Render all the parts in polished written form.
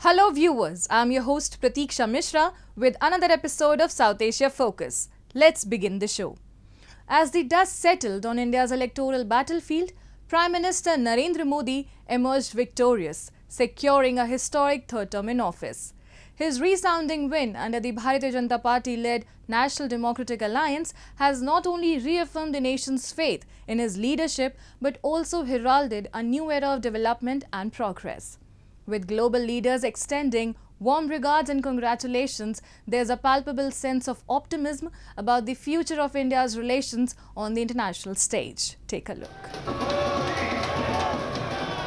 Hello viewers, I'm your host Pratiksha Mishra with another episode of South Asia Focus. Let's begin the show. As the dust settled on India's electoral battlefield, Prime Minister Narendra Modi emerged victorious, securing a historic third term in office. His resounding win under the Bharatiya Janata Party-led National Democratic Alliance has not only reaffirmed the nation's faith in his leadership but also heralded a new era of development and progress. With global leaders extending warm regards and congratulations, there's a palpable sense of optimism about the future of India's relations on the international stage. Take a look.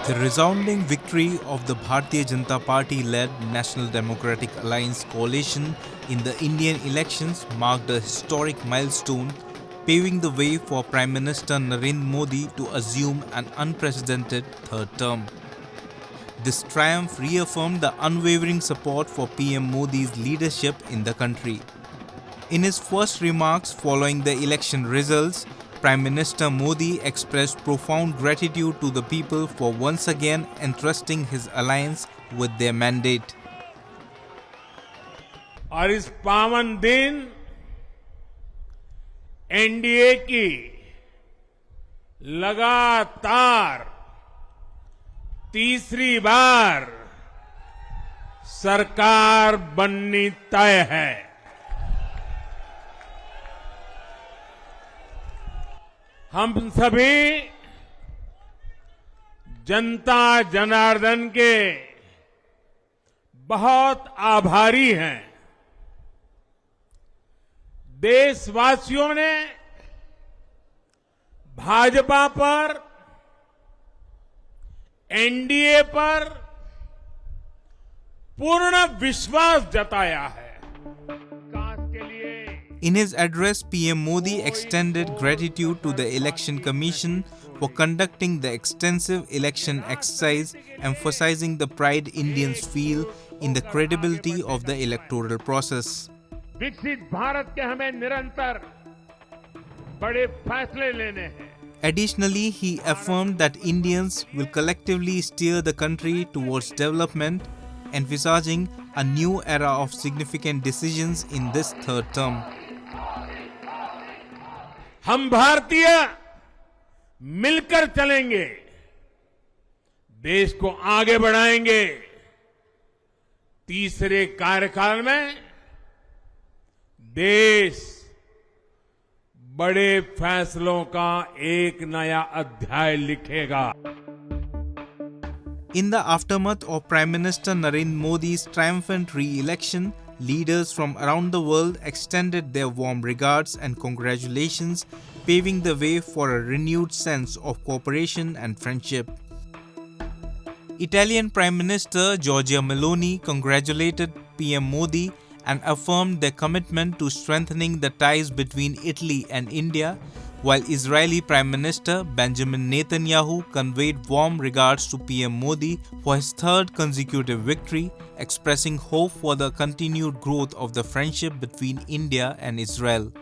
The resounding victory of the Bharatiya Janata Party-led National Democratic Alliance coalition in the Indian elections marked a historic milestone, paving the way for Prime Minister Narendra Modi to assume an unprecedented third term. This triumph reaffirmed the unwavering support for PM Modi's leadership in the country. In his first remarks following the election results, Prime Minister Modi expressed profound gratitude to the people for once again entrusting his alliance with their mandate. और इस पावन दिन NDA की लगातार तीसरी बार सरकार बननी तय है। हम सभी जनता जनार्दन के बहुत आभारी हैं। देशवासियों ने भाजपा पर, एनडीए पर पूर्ण विश्वास जताया है। In his address, PM Modi extended gratitude to the Election Commission for conducting the extensive election exercise, emphasizing the pride Indians feel in the credibility of the electoral process. विकसित भारत के हमें निरंतर बड़े फैसले लेने हैं। Additionally, he affirmed that Indians will collectively steer the country towards development, envisaging a new era of significant decisions in this third term. हम भारतीय मिलकर चलेंगे, देश को आगे बढ़ाएंगे। तीसरे कार्यकाल में देश बड़े फैसलों का एक नया अध्याय लिखेगा। In the aftermath of Prime Minister Narendra Modi's triumphant re-election, leaders from around the world extended their warm regards and congratulations, paving the way for a renewed sense of cooperation and friendship. Italian Prime Minister Giorgia Meloni congratulated PM Modi and affirmed their commitment to strengthening the ties between Italy and India, while Israeli Prime Minister Benjamin Netanyahu conveyed warm regards to PM Modi for his third consecutive victory, expressing hope for the continued growth of the friendship between India and Israel.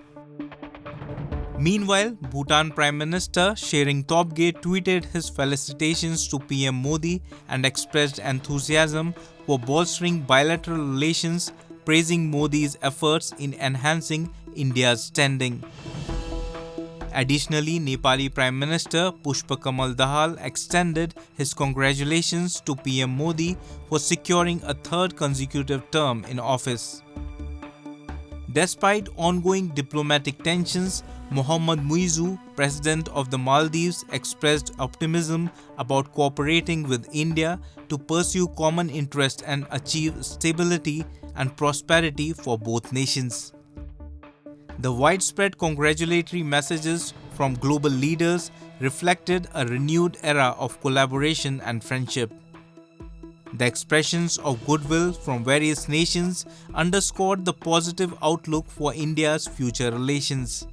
Meanwhile, Bhutan Prime Minister Tshering Tobgay tweeted his felicitations to PM Modi and expressed enthusiasm for bolstering bilateral relations, praising Modi's efforts in enhancing India's standing. Additionally, Nepali Prime Minister Pushpa Kamal Dahal extended his congratulations to PM Modi for securing a third consecutive term in office. Despite ongoing diplomatic tensions, Mohammad Muizzu, President of the Maldives, expressed optimism about cooperating with India to pursue common interests and achieve stability and prosperity for both nations. The widespread congratulatory messages from global leaders reflected a renewed era of collaboration and friendship. The expressions of goodwill from various nations underscored the positive outlook for India's future relations.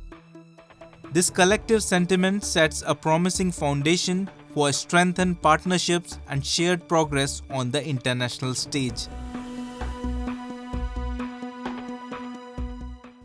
This collective sentiment sets a promising foundation for strengthened partnerships and shared progress on the international stage.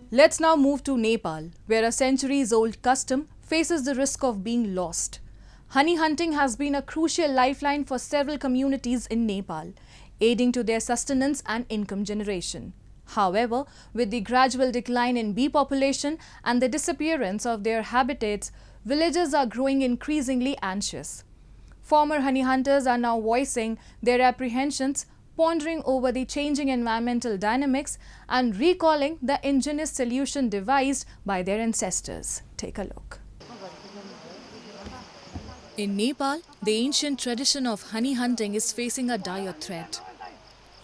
Let's now move to Nepal, where a centuries-old custom faces the risk of being lost. Honey hunting has been a crucial lifeline for several communities in Nepal. aiding to their sustenance and income generation. However, with the gradual decline in bee population and the disappearance of their habitats, villagers are growing increasingly anxious. Former honey hunters are now voicing their apprehensions, pondering over the changing environmental dynamics and recalling the ingenious solution devised by their ancestors. Take a look. In Nepal, the ancient tradition of honey hunting is facing a dire threat.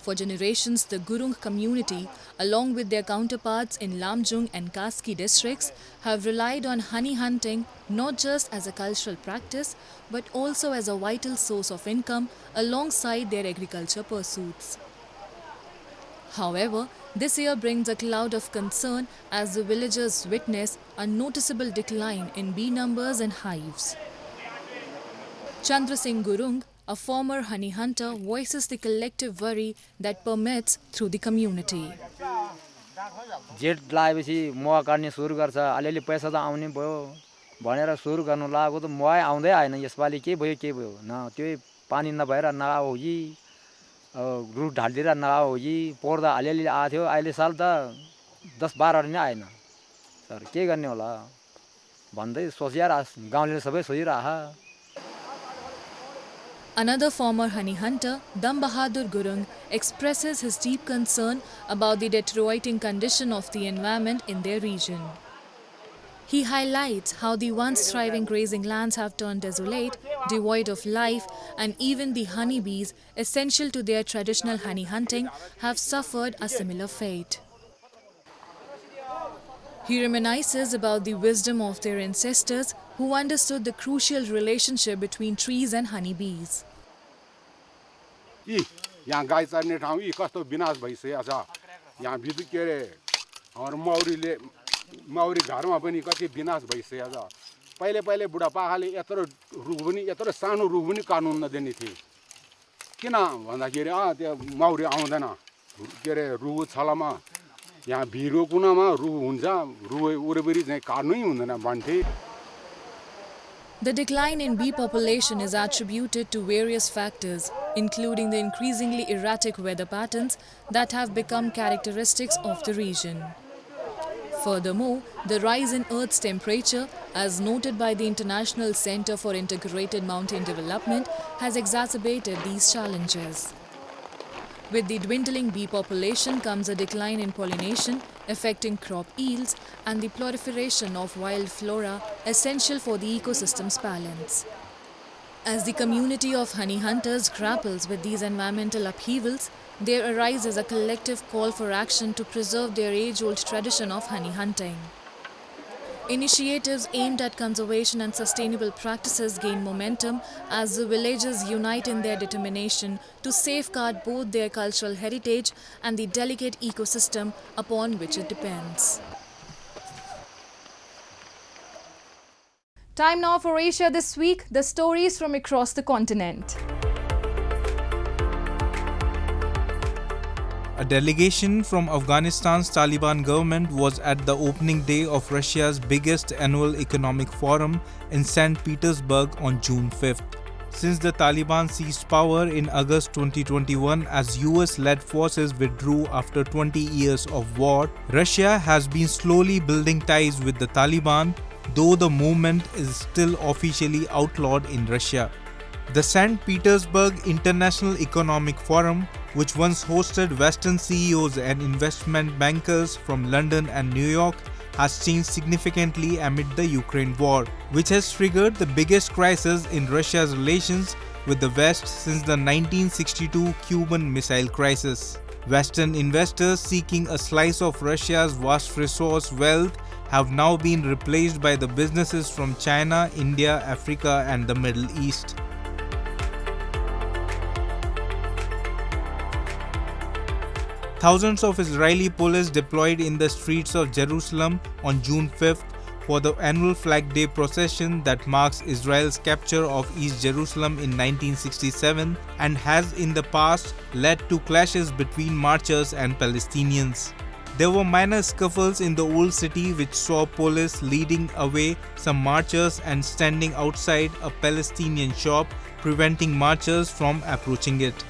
For generations, the Gurung community, along with their counterparts in Lamjung and Kaski districts, have relied on honey hunting not just as a cultural practice, but also as a vital source of income alongside their agriculture pursuits. However, this year brings a cloud of concern as the villagers witness a noticeable decline in bee numbers and hives. Chandra Singh Gurung, a former honey hunter, voices the collective worry that permeates through the community. जेट लगाएपछि मह काट्ने सुरु गर्छ अलिअलि पैसा त आउने भयो भनेर सुरु गर्नु लागेको त मह आउँदै आएन यसपालि के भयो न त्यो पानी नभएर नआओ होई रुट ढाल्दिएर नआओ होई पर्दा अलिअलि आथ्यो अहिले साल त 10-12 नै आएन सर के गर्ने होला भन्दै सोचिरा गाउँले सबै सोचिराहा. Another former honey hunter, Dam Bahadur Gurung, expresses his deep concern about the deteriorating condition of the environment in their region. He highlights how the once thriving grazing lands have turned desolate, devoid of life, and even the honeybees, essential to their traditional honey hunting, have suffered a similar fate. He reminisces about the wisdom of their ancestors who understood the crucial relationship between trees and honeybees. यहाँ गाई चर्ने ठाउँ कस्तो विनाश भइसकेको छ यहाँ विद्युत के रे हाम्रो मौरी घरमा पनि कति विनाश भइसकेको छ पहिले बुढापाकाले यत्रो रुख पनि यत्रो सानो रुख पनि काट्नु नदिने थिए किन भन्दाखेरि त्यो मौरी आउँदैन के रे रुख छलमा यहाँ भिरको कुनामा रुख हुन्छ रुख वरिपरि चाहिँ काट्नै हुँदैन भन्थे. The decline in bee population is attributed to various factors, including the increasingly erratic weather patterns that have become characteristics of the region. Furthermore, the rise in Earth's temperature, as noted by the International Center for Integrated Mountain Development, has exacerbated these challenges. With the dwindling bee population comes a decline in pollination, affecting crop yields and the proliferation of wild flora essential for the ecosystem's balance. As the community of honey hunters grapples with these environmental upheavals, there arises a collective call for action to preserve their age-old tradition of honey hunting. Initiatives aimed at conservation and sustainable practices gain momentum as the villagers unite in their determination to safeguard both their cultural heritage and the delicate ecosystem upon which it depends. Time now for Asia This Week, the stories from across the continent. A delegation from Afghanistan's Taliban government was at the opening day of Russia's biggest annual economic forum in St. Petersburg on June 5th. Since the Taliban seized power in August 2021 as US-led forces withdrew after 20 years of war, Russia has been slowly building ties with the Taliban, though the movement is still officially outlawed in Russia. The St. Petersburg International Economic Forum, which once hosted Western CEOs and investment bankers from London and New York, has changed significantly amid the Ukraine war, which has triggered the biggest crisis in Russia's relations with the West since the 1962 Cuban Missile Crisis. Western investors seeking a slice of Russia's vast resource wealth have now been replaced by the businesses from China, India, Africa, and the Middle East. Thousands of Israeli police deployed in the streets of Jerusalem on June 5th for the annual Flag Day procession that marks Israel's capture of East Jerusalem in 1967 and has in the past led to clashes between marchers and Palestinians. There were minor scuffles in the old city which saw police leading away some marchers and standing outside a Palestinian shop, preventing marchers from approaching it.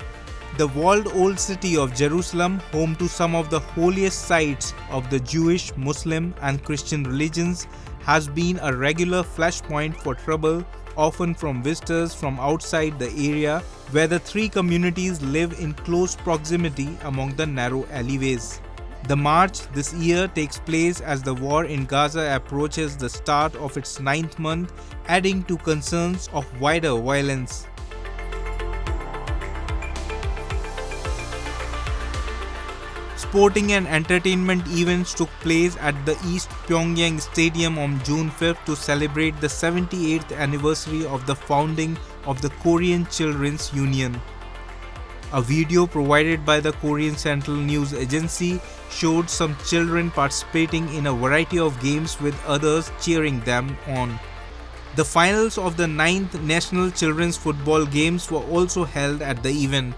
The world-old city of Jerusalem, home to some of the holiest sites of the Jewish, Muslim and Christian religions, has been a regular flashpoint for trouble, often from visitors from outside the area, where the three communities live in close proximity among the narrow alleyways. The march this year takes place as the war in Gaza approaches the start of its 9th month, adding to concerns of wider violence. Sporting and entertainment events took place at the East Pyongyang Stadium on June 5th to celebrate the 78th anniversary of the founding of the Korean Children's Union. A video provided by the Korean Central News Agency showed some children participating in a variety of games with others cheering them on. The finals of the 9th National Children's Football Games were also held at the event.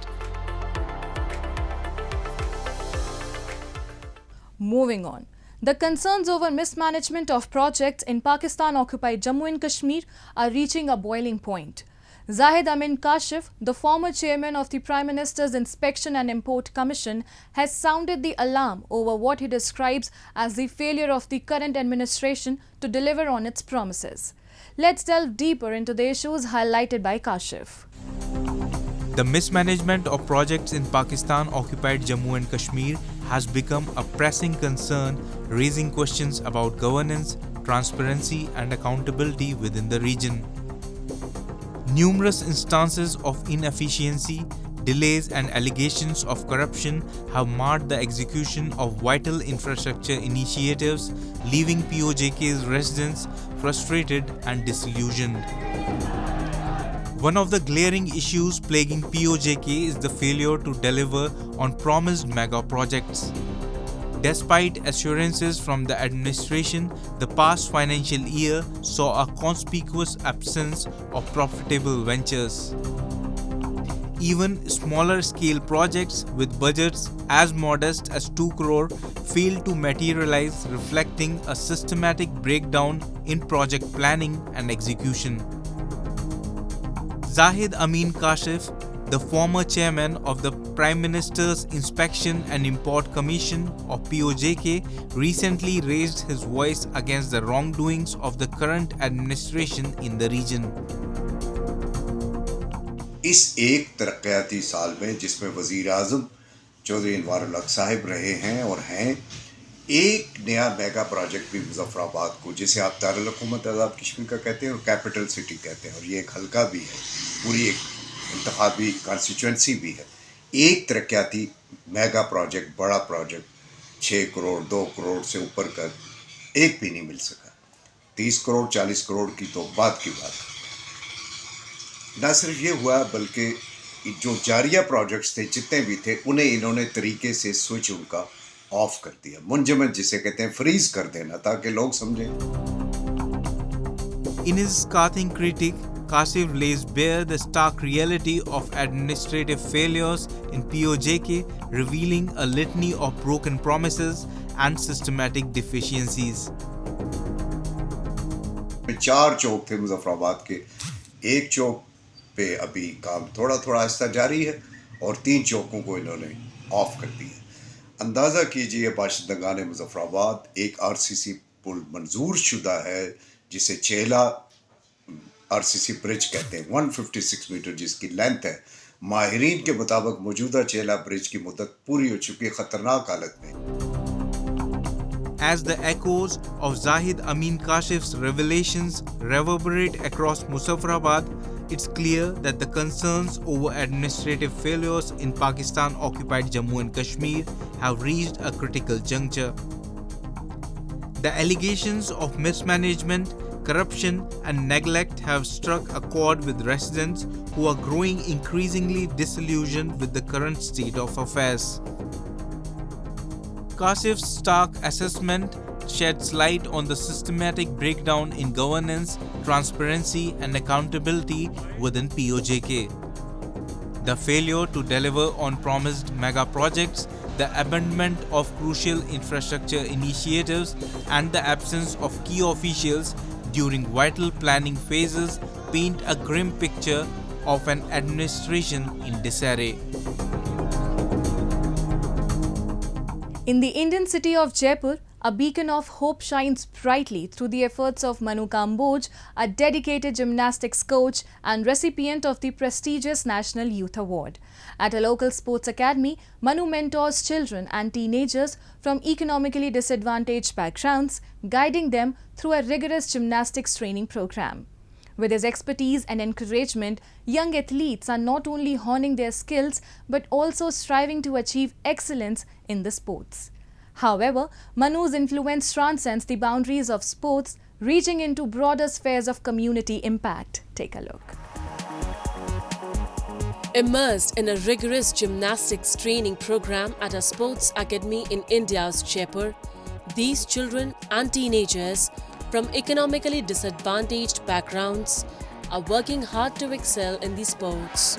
Moving on. The concerns over mismanagement of projects in Pakistan-occupied Jammu and Kashmir are reaching a boiling point. Zahid Amin Kashif, the former chairman of the Prime Minister's Inspection and Import Commission, has sounded the alarm over what he describes as the failure of the current administration to deliver on its promises. Let's delve deeper into the issues highlighted by Kashif. The mismanagement of projects in Pakistan-occupied Jammu and Kashmir has become a pressing concern, raising questions about governance, transparency and accountability within the region. Numerous instances of inefficiency, delays and allegations of corruption have marred the execution of vital infrastructure initiatives, leaving POJK's residents frustrated and disillusioned. One of the glaring issues plaguing POJK is the failure to deliver on promised mega projects. Despite assurances from the administration, the past financial year saw a conspicuous absence of profitable ventures. Even smaller scale projects with budgets as modest as 2 crore failed to materialize, reflecting a systematic breakdown in project planning and execution. Zahid Amin Kashif, the former chairman of the Prime Minister's Inspection and Import Commission or POJK, recently raised his voice against the wrongdoings of the current administration in the region. इस एक तरक्याती साल में जिसमें वज़ीर आज़म चौधरी अनवारुल हक साहिब रहे हैं और हैं, एक नया मेगा प्रोजेक्ट भी मुजफ्फराबाद को, जिसे आप दारुल हुकूमत आज़ाद कश्मीर का कहते हैं और कैपिटल सिटी कहते हैं, और ये एक हल्का भी है, पूरी एक इंतखाबी कॉन्स्टिट्यूंसी भी है, एक तरक्याती मेगा प्रोजेक्ट, बड़ा प्रोजेक्ट 6 करोड़ 2 करोड़ से ऊपर का एक भी नहीं मिल सका। 30 करोड़ 40 करोड़ की तो बात की बात है। न सिर्फ ये हुआ बल्कि जो जारिया प्रोजेक्ट्स थे जितने भी थे उन्हें इन्होंने तरीके से स्विच उनका ऑफ कर दिया, मुंजमद जिसे कहते हैं फ्रीज कर देना, ताकि लोग समझें। In his scathing critique, Kashif lays bare the stark reality of administrative failures in POJK, revealing a litany of broken promises and systematic deficiencies. 4 चौक थे मुजफ्फराबाद के, एक चौक पे अभी काम थोड़ा थोड़ा आहिस्ता जारी है और 3 चौकों को इन्होंने ऑफ कर दिया। अंदाज़ा कीजिए बाशिंदगान मुजफ्फराबाद, एक RCC पुल मंजूर शुदा है जिसे चेला RCC ब्रिज कहते हैं, 156 मीटर जिसकी लेंथ है। माहिरीन के मुताबिक मौजूदा चेला ब्रिज की मुद्दत पूरी हो चुकी है, खतरनाक हालत में। As the echoes of Zahid Amin Kashif's revelations reverberate across Muzaffarabad, it's clear that the concerns over administrative failures in Pakistan-occupied Jammu and Kashmir have reached a critical juncture. The allegations of mismanagement, corruption and neglect have struck a chord with residents who are growing increasingly disillusioned with the current state of affairs. Kashif's stark assessment sheds light on the systematic breakdown in governance, transparency and accountability within POJK. The failure to deliver on promised mega projects, the abandonment of crucial infrastructure initiatives and the absence of key officials during vital planning phases paint a grim picture of an administration in disarray. In the Indian city of Jaipur, a beacon of hope shines brightly through the efforts of Manu Kamboj, a dedicated gymnastics coach and recipient of the prestigious National Youth Award. At a local sports academy, Manu mentors children and teenagers from economically disadvantaged backgrounds, guiding them through a rigorous gymnastics training program. With his expertise and encouragement, young athletes are not only honing their skills but also striving to achieve excellence in the sports. However, Manu's influence transcends the boundaries of sports, reaching into broader spheres of community impact. Take a look. Immersed in a rigorous gymnastics training program at a sports academy in India's Jaipur, these children and teenagers from economically disadvantaged backgrounds are working hard to excel in these sports.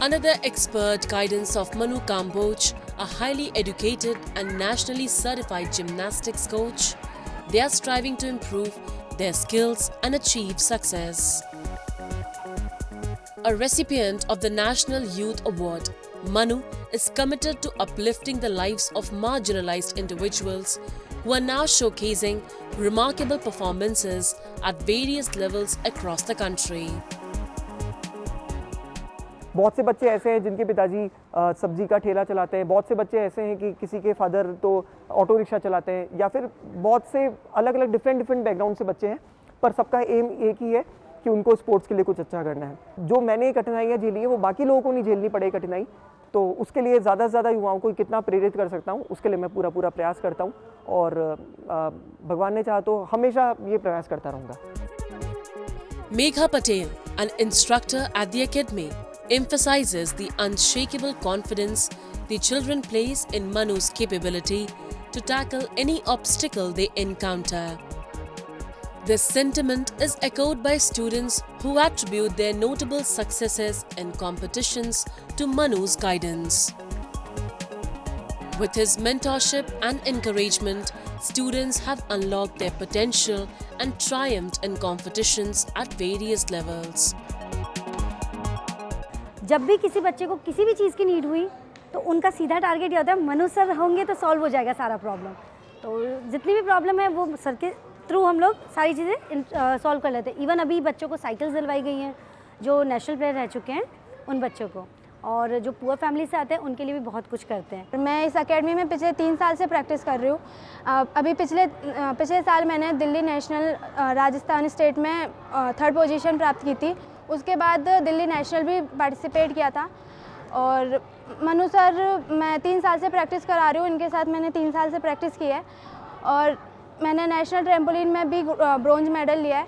Under the expert guidance of Manu Kamboj, a highly educated and nationally certified gymnastics coach, they are striving to improve their skills and achieve success. A recipient of the National Youth Award, Manu is committed to uplifting the lives of marginalized individuals who are now showcasing remarkable performances at various levels across the country. बहुत से बच्चे ऐसे हैं जिनके पिताजी सब्जी का ठेला चलाते हैं, बहुत से बच्चे ऐसे हैं कि किसी के फादर तो ऑटो रिक्शा चलाते हैं, या फिर बहुत से अलग अलग डिफरेंट बैकग्राउंड से बच्चे हैं, पर सबका एम एक ही है कि उनको स्पोर्ट्स के लिए कुछ अच्छा करना है। जो मैंने कठिनाइयाँ झेली है वो बाकी लोगों को नहीं झेलनी पड़े कठिनाई, तो उसके लिए ज़्यादा से ज़्यादा युवाओं को कितना प्रेरित कर सकता हूँ उसके लिए मैं पूरा प्रयास करता हूँ, और भगवान ने चाहा तो हमेशा ये प्रयास करता रहूँगा। Megha Patel, an instructor at the academy, emphasizes the unshakable confidence the children place in Manu's capability to tackle any obstacle they encounter. This sentiment is echoed by students who attribute their notable successes in competitions to Manu's guidance. With his mentorship and encouragement, students have unlocked their potential and triumphed in competitions at various levels. जब भी किसी बच्चे को किसी भी चीज़ की need हुई तो उनका सीधा टारगेट ये होता है मनु सर होंगे तो सॉल्व हो जाएगा सारा प्रॉब्लम। तो जितनी भी प्रॉब्लम है वो सर के थ्रू हम लोग सारी चीज़ें सॉल्व कर लेते हैं। इवन अभी बच्चों को साइकिल्स दिलवाई गई हैं जो नेशनल प्लेयर रह चुके हैं उन बच्चों को, और जो पुअर फैमिली से आते हैं उनके लिए भी बहुत कुछ करते हैं। मैं इस एकेडमी में पिछले 3 साल से प्रैक्टिस कर रही हूँ। अभी पिछले साल मैंने दिल्ली नेशनल राजस्थान स्टेट में 3rd पोजीशन प्राप्त की थी। उसके बाद दिल्ली नेशनल भी पार्टिसिपेट किया था। और मनु सर मैं 3 साल से प्रैक्टिस करा रही हूँ, इनके साथ मैंने 3 साल से प्रैक्टिस की है और मैंने नेशनल ट्रैम्पोलिन में भी ब्रॉन्ज मेडल लिया है।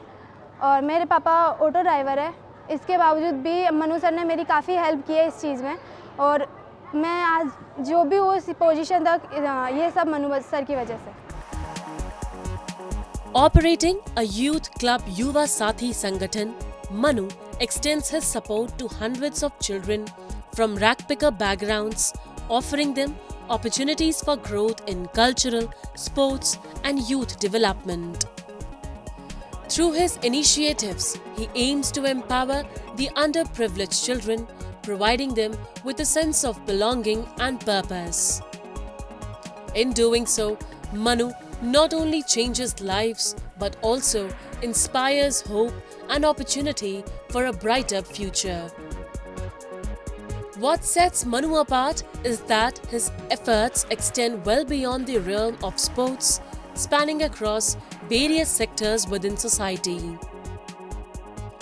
और मेरे पापा ऑटो ड्राइवर है, इसके बावजूद भी मनु सर ने मेरी काफ़ी हेल्प की है इस चीज़ में, और मैं आज जो भी हूँ इस पोजीशन तक ये सब मनु सर की वजह से। Operating a youth club Yuva Sathi Sangathan, Manu extends his support to hundreds of children from ragpicker backgrounds, offering them opportunities for growth in cultural, sports and youth development. Through his initiatives, he aims to empower the underprivileged children, providing them with a sense of belonging and purpose. In doing so, Manu not only changes lives but also inspires hope and opportunity for a brighter future. What sets Manu apart is that his efforts extend well beyond the realm of sports, spanning across various sectors within society.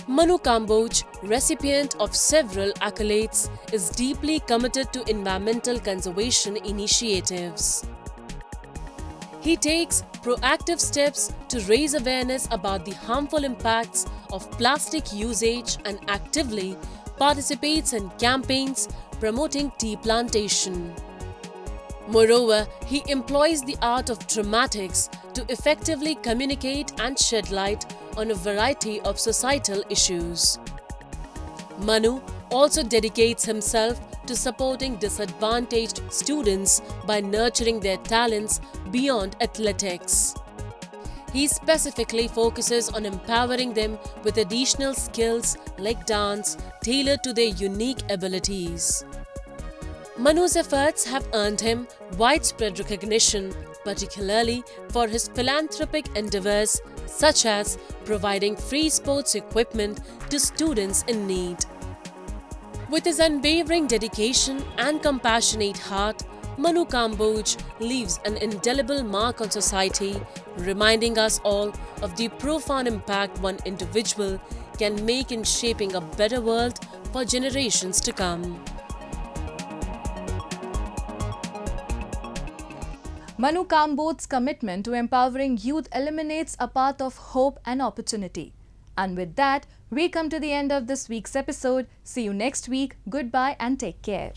Manu Kamboj, recipient of several accolades, is deeply committed to environmental conservation initiatives. He takes proactive steps to raise awareness about the harmful impacts of plastic usage and actively participates in campaigns promoting tea plantation. Moreover, he employs the art of dramatics to effectively communicate and shed light on a variety of societal issues. Manu also dedicates himself to supporting disadvantaged students by nurturing their talents beyond athletics. He specifically focuses on empowering them with additional skills like dance tailored to their unique abilities. Manu's efforts have earned him widespread recognition, particularly for his philanthropic endeavors such as providing free sports equipment to students in need. With his unwavering dedication and compassionate heart, Manu Kamboj leaves an indelible mark on society, reminding us all of the profound impact one individual can make in shaping a better world for generations to come. Manu Kamboj's commitment to empowering youth eliminates a path of hope and opportunity. And with that, we come to the end of this week's episode. See you next week. Goodbye and take care.